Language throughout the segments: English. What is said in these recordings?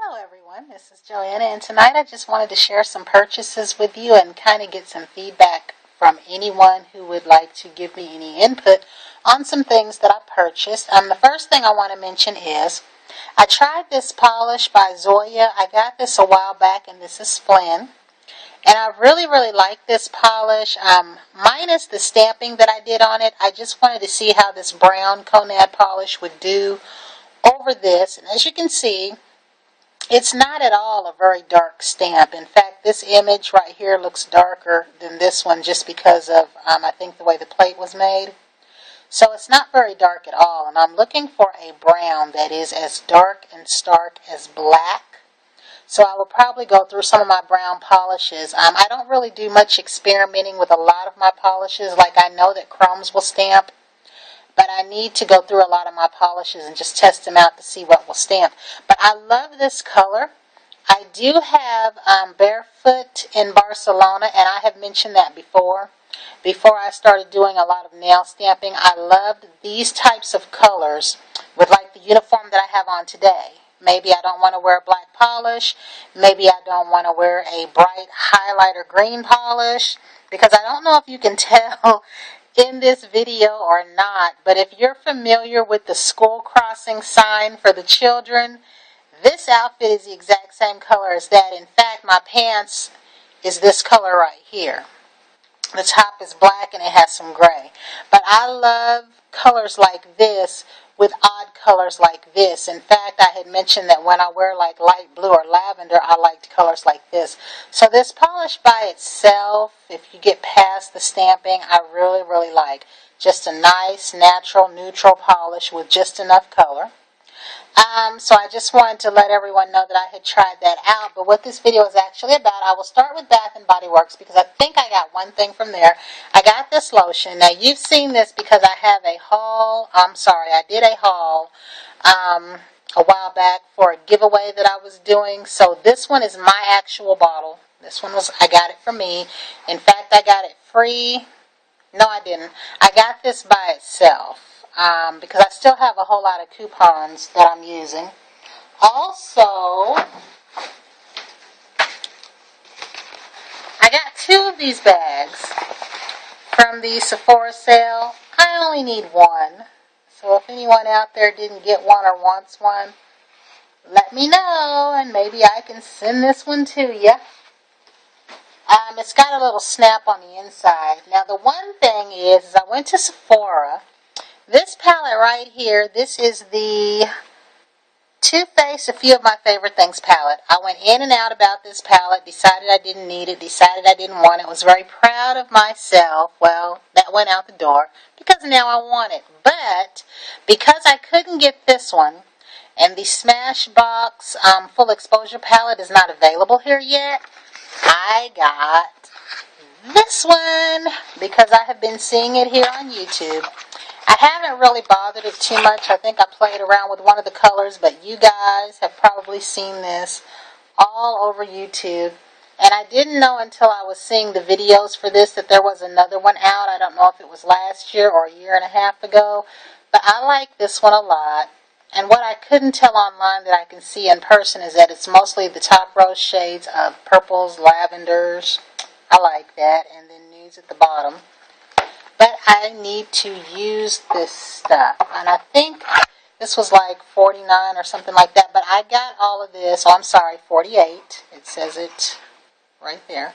Hello everyone, this is Joanna, and tonight I just wanted to share some purchases with you and kind of get some feedback from anyone who would like to give me any input on some things that I purchased. The first thing I want to mention is I tried this polish by Zoya. I got this a while back, and this is Flynn. And I really like this polish, minus the stamping that I did on it. I just wanted to see how this brown Conad polish would do over this. And as you can see, it's not at all a very dark stamp. In fact, this image right here looks darker than this one just because of, I think, the way the plate was made. So it's not very dark at all. And I'm looking for a brown that is as dark and stark as black. So I will probably go through some of my brown polishes. I don't really do much experimenting with a lot of my polishes. Like, I know that chromes will stamp, but I need to go through a lot of my polishes and just test them out to see what will stamp. But I love this color. I do have Barefoot in Barcelona, and I have mentioned that before. Before I started doing a lot of nail stamping, I loved these types of colors with like the uniform that I have on today. Maybe I don't want to wear a black polish. Maybe I don't want to wear a bright highlighter green polish, because I don't know if you can tell in this video or not, but if you're familiar with the school crossing sign for the children, this outfit is the exact same color as that. In fact, my pants is this color right here. The top is black and it has some gray. But I love colors like this with odd colors like this. In fact, I had mentioned that when I wear like light blue or lavender, I liked colors like this. So this polish by itself, if you get past the stamping, I really like. Just a nice, natural, neutral polish with just enough color. So I just wanted to let everyone know that I had tried that out. But what this video is actually about, I will start with Bath & Body Works because I think I got one thing from there. I got this lotion. Now, you've seen this because I have a haul. I did a haul a while back for a giveaway that I was doing. So this one is my actual bottle. This one I got it for me. In fact, I got it free. No, I didn't. I got this by itself. Because I still have a whole lot of coupons that I'm using. Also, I got 2 of these bags from the Sephora sale. I only need one. So if anyone out there didn't get one or wants one, let me know and maybe I can send this one to you. It's got a little snap on the inside. Now the one thing is I went to Sephora. This palette right here, this is the Too Faced A Few of My Favorite Things palette. I went in and out about this palette, decided I didn't need it, decided I didn't want it, was very proud of myself. Well, that went out the door because now I want it. But because I couldn't get this one, and the Smashbox Full Exposure palette is not available here yet, I got this one because I have been seeing it here on YouTube. I haven't really bothered it too much. I think I played around with one of the colors, but you guys have probably seen this all over YouTube. And I didn't know until I was seeing the videos for this that there was another one out. I don't know if it was last year or a year and a half ago, but I like this one a lot. And what I couldn't tell online that I can see in person is that it's mostly the top row shades of purples, lavenders. I like that. And then nudes at the bottom. But I need to use this stuff. And I think this was like $49 or something like that. But I got all of this. Oh, I'm sorry, $48. It says it right there.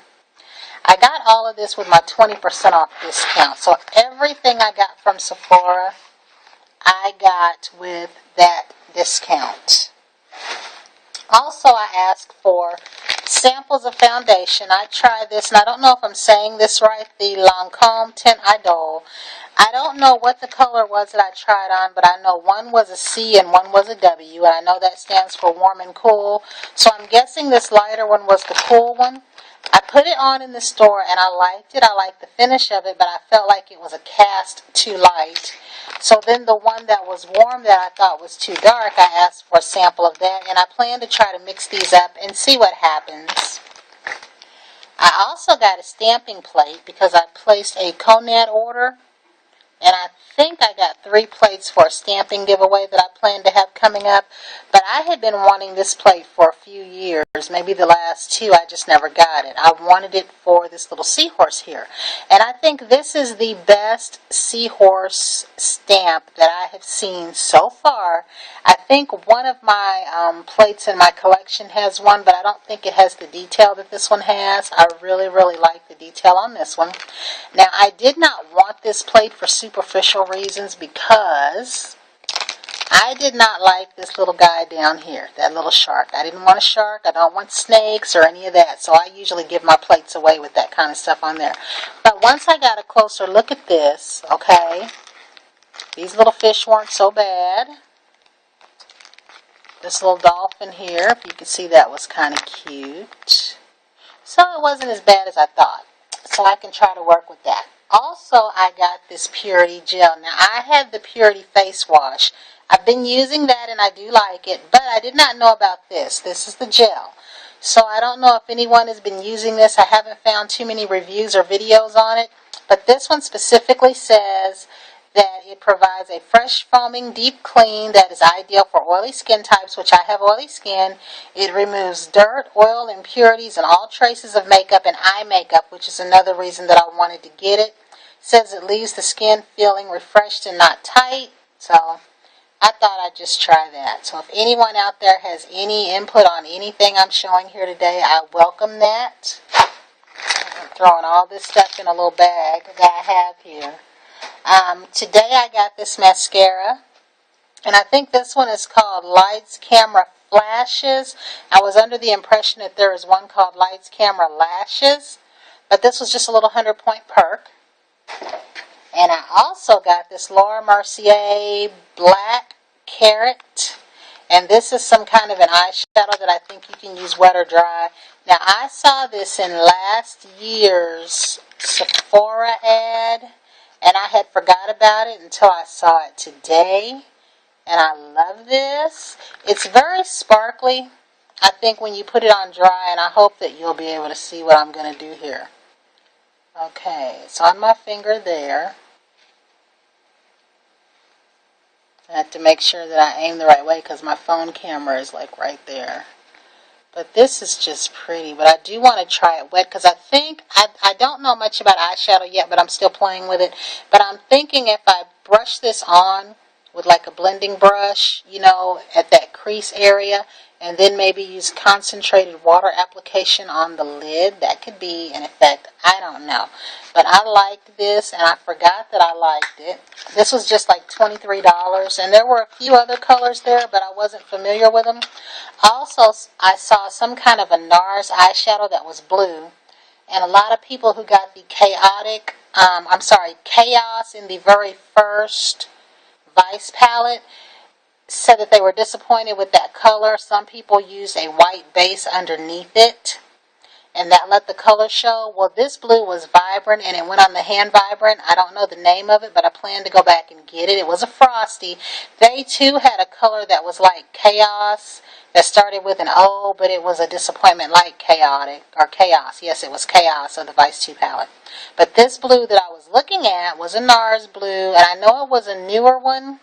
I got all of this with my 20% off discount. So everything I got from Sephora, I got with that discount. Also, I asked for samples of foundation. I tried this, and I don't know if I'm saying this right, the Lancome Teint Idole. I don't know what the color was that I tried on, but I know one was a C and one was a W, and I know that stands for warm and cool. So I'm guessing this lighter one was the cool one. I put it on in the store, and I liked it. I liked the finish of it, but I felt like it was a cast too light. So then the one that was warm that I thought was too dark, I asked for a sample of that, and I plan to try to mix these up and see what happens. I also got a stamping plate because I placed a Conad order And I think I got 3 plates for a stamping giveaway that I plan to have coming up. But I had been wanting this plate for a few years, maybe the last 2, I just never got it. I wanted it for this little seahorse here. And I think this is the best seahorse stamp that I have seen so far. I think one of my plates in my collection has one, but I don't think it has the detail that this one has. I really, really like the detail on this one. Now, I did not want this plate for superficial reasons because I did not like this little guy down here, that little shark. I didn't want a shark. I don't want snakes or any of that. So I usually give my plates away with that kind of stuff on there. But once I got a closer look at this, okay, these little fish weren't so bad. This little dolphin here, if you can see, that was kind of cute. So it wasn't as bad as I thought. So I can try to work with that. Also, I got this Purity gel. Now, I had the Purity face wash. I've been using that and I do like it, but I did not know about this. This is the gel. So I don't know if anyone has been using this. I haven't found too many reviews or videos on it, but this one specifically says that it provides a fresh foaming deep clean that is ideal for oily skin types, which I have oily skin. It removes dirt, oil, impurities, and all traces of makeup and eye makeup, which is another reason that I wanted to get it. It says it leaves the skin feeling refreshed and not tight. So I thought I'd just try that. So if anyone out there has any input on anything I'm showing here today, I welcome that. I'm throwing all this stuff in a little bag that I have here. Today I got this mascara, and I think this one is called Lights Camera Flashes. I was under the impression that there is one called Lights Camera Lashes, but this was just a little 100-point perk. And I also got this Laura Mercier Black Carrot, and this is some kind of an eyeshadow that I think you can use wet or dry. Now, I saw this in last year's Sephora ad, and I had forgot about it until I saw it today. And I love this. It's very sparkly, I think, when you put it on dry, and I hope that you'll be able to see what I'm going to do here. Okay, it's on my finger there. I have to make sure that I aim the right way because my phone camera is like right there. But this is just pretty. But I do want to try it wet because I think, I don't know much about eyeshadow yet, but I'm still playing with it. But I'm thinking if I brush this on with like a blending brush, you know, at that crease area, and then maybe use concentrated water application on the lid, that could be an effect. I don't know. But I liked this, and I forgot that I liked it. This was just like $23, and there were a few other colors there, but I wasn't familiar with them. Also, I saw some kind of a NARS eyeshadow that was blue, and a lot of people who got the Chaos in the very first Vice palette said that they were disappointed with that color. Some people used a white base underneath it, and that let the color show. Well, this blue was vibrant, and it went on the hand vibrant. I don't know the name of it, but I plan to go back and get it. It was a Frosty. They, too, had a color that was like Chaos, that started with an O, but it was a disappointment like Chaotic, or Chaos. Yes, it was Chaos of the Vice 2 palette. But this blue that I was looking at was a NARS blue, and I know it was a newer one.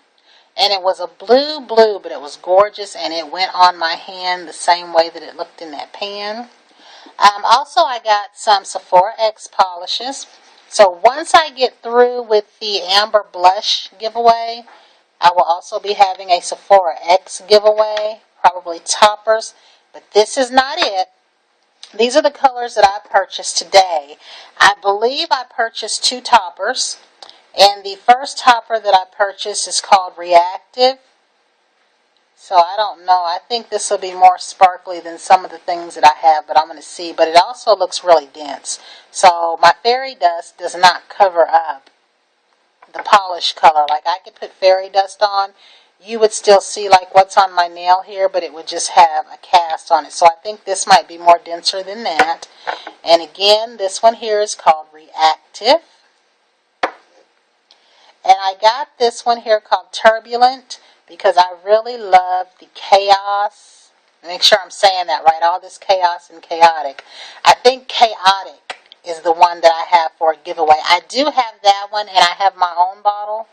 And it was a blue, but it was gorgeous, and it went on my hand the same way that it looked in that pan. Also, I got some Sephora X polishes. So once I get through with the Amber Blush giveaway, I will also be having a Sephora X giveaway, probably toppers. But this is not it. These are the colors that I purchased today. I believe I purchased 2 toppers. And the first topper that I purchased is called Reactive. So I don't know. I think this will be more sparkly than some of the things that I have, but I'm going to see. But it also looks really dense. So my fairy dust does not cover up the polish color. Like I could put fairy dust on. You would still see like what's on my nail here, but it would just have a cast on it. So I think this might be more denser than that. And again, this one here is called Reactive. And I got this one here called Turbulent because I really love the chaos. Make sure I'm saying that right. All this chaos and chaotic. I think chaotic is the one that I have for a giveaway. I do have that one, and I have my own bottle.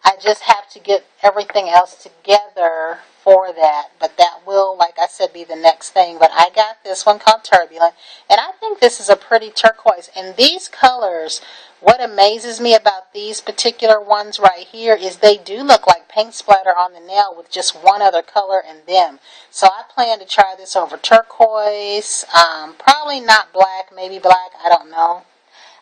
I just have to get everything else together for that. But that will, like I said, be the next thing. But I got this one called Turbulent. And I think this is a pretty turquoise. And these colors, what amazes me about these particular ones right here is they do look like paint splatter on the nail with just one other color in them. So I plan to try this over turquoise. Probably not black, maybe black, I don't know.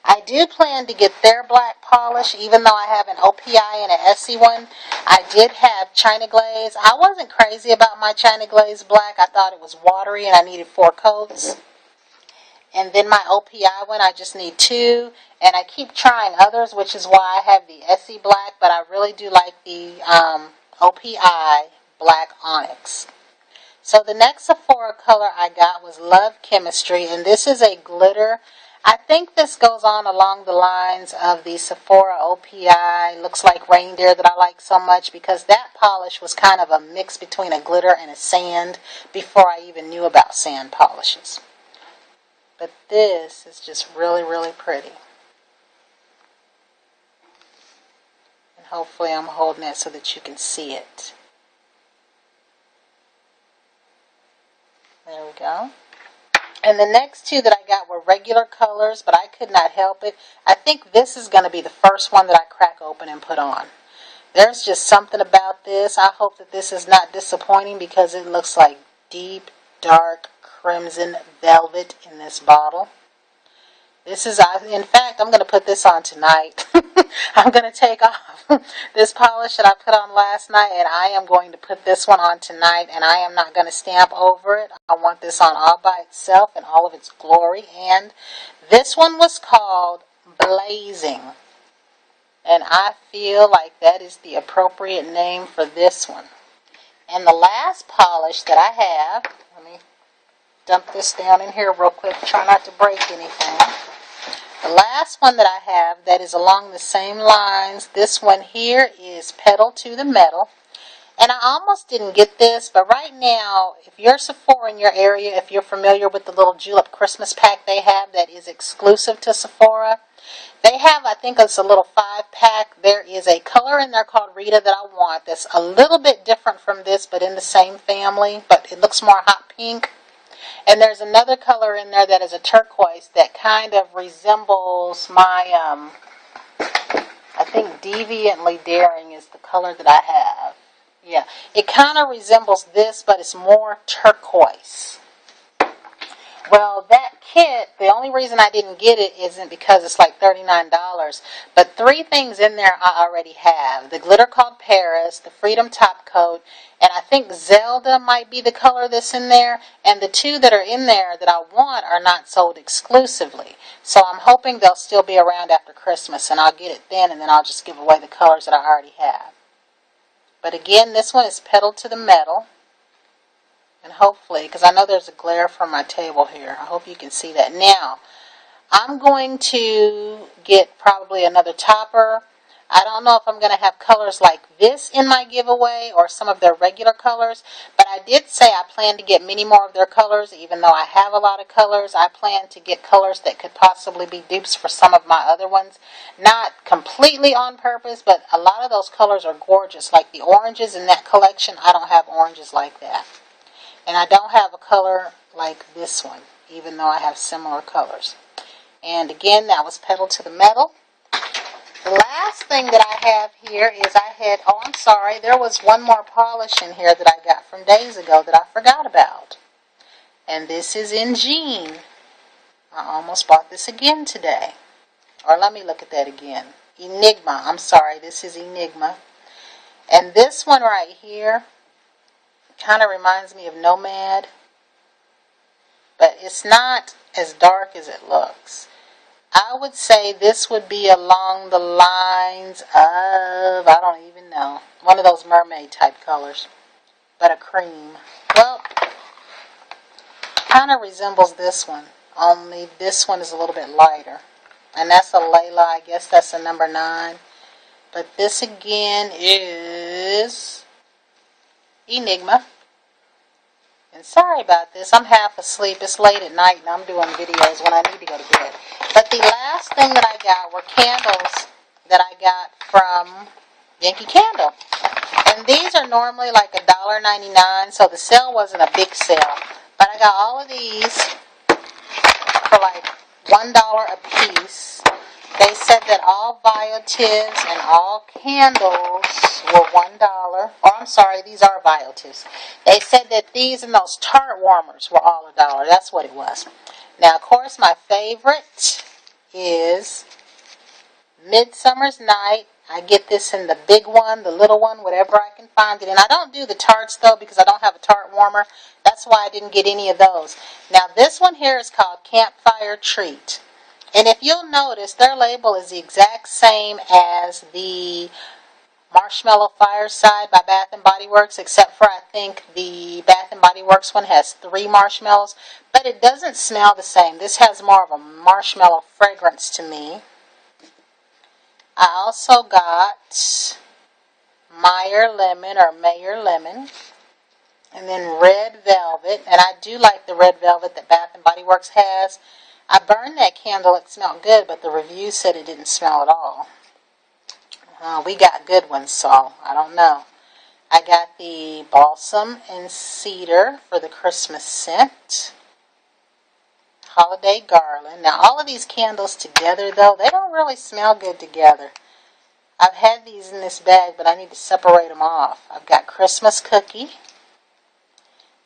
I do plan to get their black polish, even though I have an OPI and an Essie one. I did have China Glaze. I wasn't crazy about my China Glaze black. I thought it was watery and I needed 4 coats. And then my OPI one, I just need 2. And I keep trying others, which is why I have the Essie black. But I really do like the OPI black onyx. So the next Sephora color I got was Love Chemistry. And this is a glitter. I think this goes on along the lines of the Sephora OPI, looks like reindeer, that I like so much because that polish was kind of a mix between a glitter and a sand before I even knew about sand polishes. But this is just really, really pretty. And hopefully I'm holding it so that you can see it. There we go. And the next 2 that I got were regular colors, but I could not help it. I think this is going to be the first one that I crack open and put on. There's just something about this. I hope that this is not disappointing because it looks like deep, dark crimson velvet in this bottle. This is, in fact, I'm going to put this on tonight. I'm going to take off this polish that I put on last night, and I am going to put this one on tonight, and I am not going to stamp over it. I want this on all by itself in all of its glory. And this one was called Blazing, and I feel like that is the appropriate name for this one. And the last polish that I have, let me dump this down in here real quick, try not to break anything. The last one that I have that is along the same lines, this one here is Pedal to the Metal. And I almost didn't get this, but right now, if you're Sephora in your area, if you're familiar with the little Julep Christmas pack they have that is exclusive to Sephora, they have, I think it's a little 5-pack. There is a color in there called Rita that I want that's a little bit different from this, but in the same family, but it looks more hot pink. And there's another color in there that is a turquoise that kind of resembles my, I think Deviantly Daring is the color that I have. Yeah, it kind of resembles this, but it's more turquoise. Well, that kit, the only reason I didn't get it isn't because it's like $39, but 3 things in there I already have. The glitter called Paris, the Freedom Top Coat, and I think Zelda might be the color that's in there, and the 2 that are in there that I want are not sold exclusively. So I'm hoping they'll still be around after Christmas, and I'll get it then, and then I'll just give away the colors that I already have. But again, this one is Pedal to the Metal. And hopefully, because I know there's a glare from my table here. I hope you can see that. Now, I'm going to get probably another topper. I don't know if I'm going to have colors like this in my giveaway or some of their regular colors. But I did say I plan to get many more of their colors. Even though I have a lot of colors, I plan to get colors that could possibly be dupes for some of my other ones. Not completely on purpose, but a lot of those colors are gorgeous. Like the oranges in that collection, I don't have oranges like that. And I don't have a color like this one, even though I have similar colors. And again, that was Pedal to the Metal. The last thing that I have here is I'm sorry, there was one more polish in here that I got from days ago that I forgot about. And this is in Jean. I almost bought this again today. Or let me look at that again. Enigma, I'm sorry, this is Enigma. And this one right here kind of reminds me of Nomad, but it's not as dark as it looks. I would say this would be along the lines of, I don't even know, one of those mermaid type colors, but a cream. Well, kind of resembles this one, only this one is a little bit lighter. And that's a Layla, I guess that's a number 9. But this again is Enigma. And And sorry about this. I'm half asleep. It's late at night and I'm doing videos when I need to go to bed. But the last thing that I got were candles that I got from Yankee Candle. And these are normally like $1.99, so the sale wasn't a big sale. But I got all of these for like $1 a piece. They said that all Viotives and all candles were $1. Or I'm sorry, these are Viotives. They said that these and those tart warmers were all $1. That's what it was. Now, of course, my favorite is Midsummer's Night. I get this in the big one, the little one, whatever I can find it in. I don't do the tarts, though, because I don't have a tart warmer. That's why I didn't get any of those. Now, this one here is called Campfire Treat. And if you'll notice, their label is the exact same as the Marshmallow Fireside by Bath & Body Works, except for I think the Bath & Body Works one has 3 marshmallows. But it doesn't smell the same. This has more of a marshmallow fragrance to me. I also got Mayer Lemon, and then Red Velvet. And I do like the Red Velvet that Bath & Body Works has. I burned that candle. It smelled good, but the review said it didn't smell at all. We got good ones, so I don't know. I got the Balsam and Cedar for the Christmas scent. Holiday Garland. Now, all of these candles together, though, they don't really smell good together. I've had these in this bag, but I need to separate them off. I've got Christmas Cookie.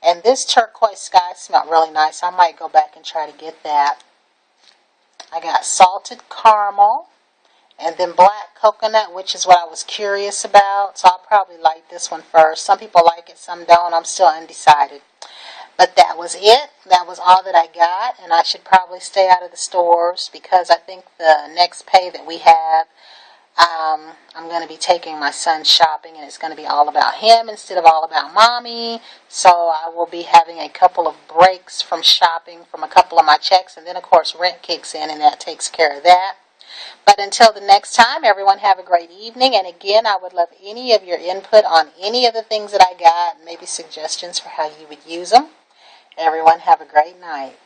And this Turquoise Sky smelled really nice. I might go back and try to get that. I got Salted Caramel. And then Black Coconut, which is what I was curious about. So I'll probably light this one first. Some people like it, some don't. I'm still undecided. But that was it. That was all that I got. And I should probably stay out of the stores because I think the next pay that we have, I'm going to be taking my son shopping. And it's going to be all about him instead of all about mommy. So I will be having a couple of breaks from shopping from a couple of my checks. And then, of course, rent kicks in and that takes care of that. But until the next time, everyone have a great evening. And again, I would love any of your input on any of the things that I got. Maybe suggestions for how you would use them. Everyone have a great night.